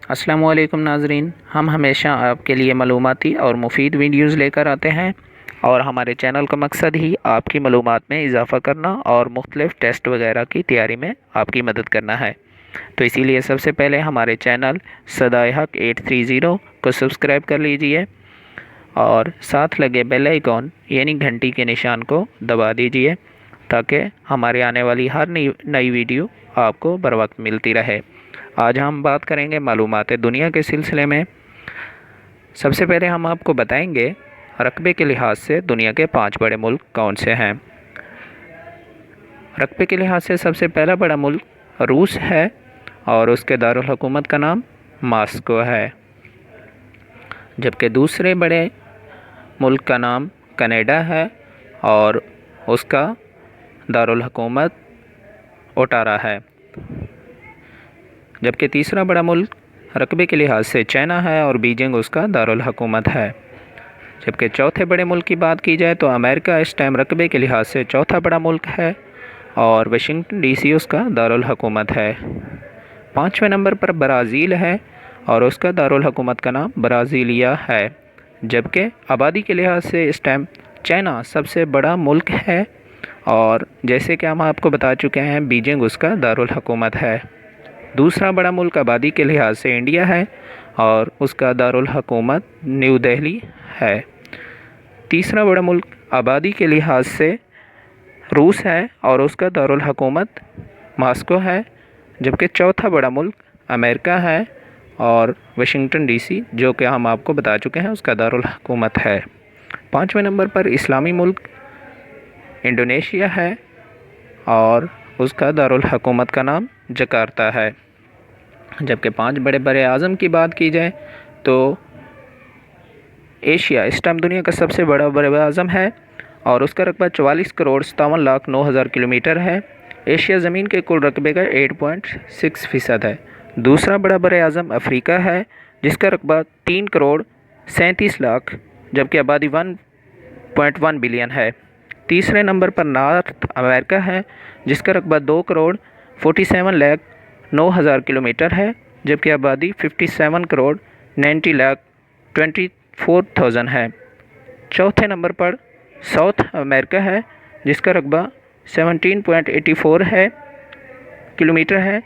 السلام علیکم ناظرین، ہم ہمیشہ آپ کے لیے معلوماتی اور مفید ویڈیوز لے کر آتے ہیں اور ہمارے چینل کا مقصد ہی آپ کی معلومات میں اضافہ کرنا اور مختلف ٹیسٹ وغیرہ کی تیاری میں آپ کی مدد کرنا ہے۔ تو اسی لیے سب سے پہلے ہمارے چینل صدائے حق 830 کو سبسکرائب کر لیجئے اور ساتھ لگے بیل آئیکن یعنی گھنٹی کے نشان کو دبا دیجئے تاکہ ہمارے آنے والی ہر نئی ویڈیو آپ کو بر وقت ملتی رہے۔ آج ہم بات کریں گے معلومات دنیا کے سلسلے میں۔ سب سے پہلے ہم آپ کو بتائیں گے رقبے کے لحاظ سے دنیا کے 5 بڑے ملک کون سے ہیں۔ رقبے کے لحاظ سے سب سے پہلا بڑا ملک روس ہے اور اس کے دارالحکومت کا نام ماسکو ہے، جبکہ دوسرے بڑے ملک کا نام کینیڈا ہے اور اس کا دارالحکومت اوٹاوا ہے، جبکہ تیسرا بڑا ملک رقبے کے لحاظ سے چائنا ہے اور بیجنگ اس کا دارالحکومت ہے، جبکہ چوتھے بڑے ملک کی بات کی جائے تو امریکہ اس ٹائم رقبے کے لحاظ سے چوتھا بڑا ملک ہے اور واشنگٹن ڈی سی اس کا دارالحکومت ہے۔ 5ویں نمبر پر برازیل ہے اور اس کا دارالحکومت کا نام برازیلیا ہے، جبکہ آبادی کے لحاظ سے اس ٹائم چائنا سب سے بڑا ملک ہے اور جیسے کہ ہم آپ کو بتا چکے ہیں بیجنگ اس کا دارالحکومت ہے۔ دوسرا بڑا ملک آبادی کے لحاظ سے انڈیا ہے اور اس کا دارالحکومت نیو دہلی ہے۔ تیسرا بڑا ملک آبادی کے لحاظ سے روس ہے اور اس کا دارالحکومت ماسکو ہے، جبکہ چوتھا بڑا ملک امریکہ ہے اور واشنگٹن ڈی سی جو کہ ہم آپ کو بتا چکے ہیں اس کا دارالحکومت ہے۔ 5ویں نمبر پر اسلامی ملک انڈونیشیا ہے اور اس کا دارالحکومت کا نام جکارتہ ہے، جبکہ 5 بڑے اعظم کی بات کی جائے تو ایشیا اس ٹائم دنیا کا سب سے بڑا بر اعظم ہے اور اس کا رقبہ 44,57,09,000 کلومیٹر ہے۔ ایشیا زمین کے کل رقبے کا 8.6% ہے۔ دوسرا بڑا بر اعظم افریقہ ہے جس کا رقبہ 3,37,00,000 جبکہ آبادی 1.1 بلین ہے۔ تیسرے نمبر پر نارتھ امریکہ ہے جس کا رقبہ 2,47,09,000 کلومیٹر ہے، جبکہ آبادی 57,90,24,000 ہے۔ چوتھے نمبر پر ساؤتھ امریکہ ہے جس کا رقبہ 17.84 ہے کلومیٹر ہے،